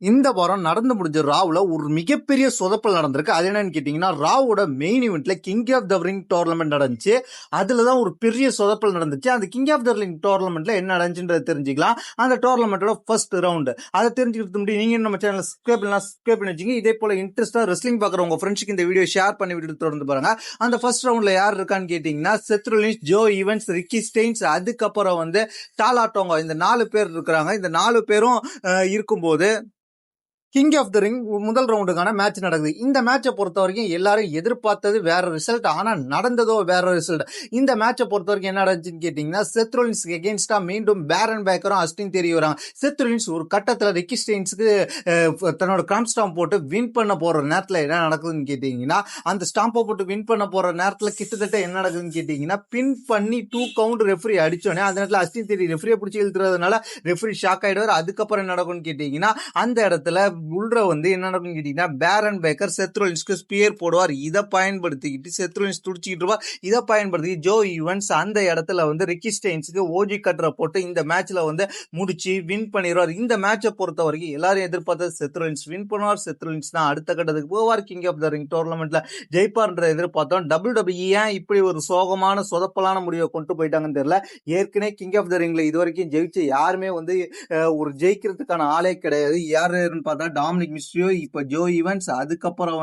இந்த வாரம் நடந்து முடிஞ்ச ராவ்ல ஒரு மிகப்பெரிய சொதப்பல் நடந்திருக்கு. அது என்னன்னு கேட்டீங்கன்னா, ராவோட மெயின் இவெண்ட்ல king of the ring tournament நடந்துச்சு. அதுல தான் ஒரு பெரிய சொதப்பல் நடந்துச்சு. அந்த கிங் ஆஃப் த ரிங் டோர்னமெண்ட்ல என்ன நடந்துச்சுன்றத தெரிஞ்சுக்கலாம். அந்த டோர்னமெண்டோட ஃபர்ஸ்ட் ரவுண்ட் அதை தெரிஞ்சுக்கிறது முடியும். நீங்க நம்ம சேனல் சப்ஸ்கிரைப் பண்ணி வச்சுங்க. இதே போல இன்ட்ரெஸ்டா ரெஸ்லிங் பாக்குற உங்க ஃப்ரெண்ட்ஸ்க்கு இந்த வீடியோ ஷேர் பண்ணி விட்டு தொடர்ந்து பாருங்க. அந்த ஃபர்ஸ்ட் ரவுண்ட்ல யார் இருக்கான்னு கேட்டீங்கன்னா, Seth Rollins, Joe Evans, Ricky Saints, அதுக்கப்புறம் டாலா டோங்கா, இந்த 4 பேர் இருக்கிறாங்க. இந்த 4 பேரும் இருக்கும்போது கிங் ஆஃப் த ரிங் முதல் ரவுண்டுக்கான மேட்ச் நடக்குது. இந்த மேட்சை பொறுத்த வரைக்கும் எல்லாரும் எதிர்பார்த்தது வேற ரிசல்ட், ஆனா நடந்ததோ வேற ரிசல்ட். இந்த மேட்சை பொறுத்த வரைக்கும் என்ன நடந்துச்சுன்னு கேட்டீங்கன்னா, செத் ரொலின்ஸ் எகெயின்ஸ்டா மீண்டும் பேரன் பேக்கரும் அஸ்டின் தெரிய வராங்க. செத் ரொலின்ஸ் ஒரு கட்டத்துல ரிக்கி ஸ்டெயின்ஸுக்கு தன்னோட கிராம்ப் ஸ்டாம்ப் போட்டு வின் பண்ண போற நேரத்துல என்ன நடக்குதுன்னு கேட்டீங்கன்னா, அந்த ஸ்டாம்பை போட்டு வின் பண்ண போற நேரத்துல கிட்டத்தட்ட என்ன நடக்குதுன்னு கேட்டீங்கன்னா, பின் பண்ணி 2 கவுண்ட் ரெஃப்ரி அடிச்சோடனே அந்த நேரத்துல அஸ்டின் தெரிய ரெஃப்ரியை பிடிச்சி இழுத்துறதுனால ரெஃப்ரி ஷாக் ஆயிடுவார். அதுக்கப்புறம் என்ன நடக்கும்னு கேட்டீங்கன்னா, அந்த இடத்துல உள்ள என்ன நடக்கும் கேட்டீங்கன்னா, பேரன் பேக்கர் செத் ரொலின்ஸ்க்கு ஸ்பியர் போடுவார். இதை பயன்படுத்திக்கிட்டு செத் ரொலின்ஸ் துடிச்சிக்கிட்டு இருப்பார். இதை பயன்படுத்தி ஜோ ஈவன்ஸ் அந்த இடத்துல ரிக்கி ஸ்டெயின்ஸ்க்கு ஓஜி கட்டரை போட்டு இந்த மேட்ச்ல முடிச்சு வின் பண்ணிடுவார். இந்த மேட்சை பொறுத்த வரைக்கும் எல்லாரும் எதிர்பார்த்தது செத் ரொலின்ஸ் வின் பண்ணுவார். செத் ரொலின்ஸ் தான் அடுத்த கட்டத்துக்கு போவார், கிங் ஆஃப் த ரிங் டோர்னமெண்ட்ல ஜெயிப்பார்ன்ற எதிர்பார்த்தோம். WWE ஏன் இப்படி ஒரு சோகமான சொதப்பலான முடிவை கொண்டு போயிட்டாங்கன்னு தெரியல. ஏற்கனவே கிங் ஆஃப் த ரிங்ல இது வரைக்கும் ஜெயிச்ச யாருமே ஒரு ஜெயிக்கிறதுக்கான ஆளே கிடையாது. யாருன்னு பார்த்தா டாமினிக் மிஸ்ட்ரியோ, இப்ப ஜோ ஈவன்ஸ், அதுக்கப்புறம்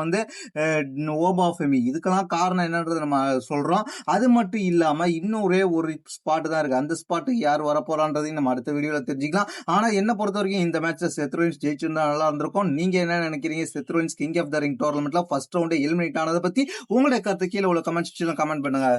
ஓபா ஃபெமி. இதுக்கெல்லாம் காரணம் என்னன்றதை நம்ம சொல்றோம். அது மட்டும் இல்லாம இன்னும் ஒரே ஒரு ஸ்பாட் தான் இருக்கு. அந்த ஸ்பாட் யார் வர போறான்றதையும் நம்ம அடுத்த வீடியோல தெரிஞ்சுக்கலாம். ஆனா என்ன பொறுத்த வரைக்கும் இந்த மேட்ச்ல செத் ரொலின்ஸ் ஜெயிச்சிருந்தா நல்லா இருந்திருக்கும். நீங்க என்ன நினைக்கிறீங்க? Seth Rollins king of the ring டோர்னமெண்ட்ல ஃபர்ஸ்ட் ரவுண்ட் எலிமினேட் ஆனதை பத்தி உங்களுடைய கருத்து கீழே உள்ள கமெண்ட் செக்ஷன்ல கமெண்ட் பண்ணுங்க.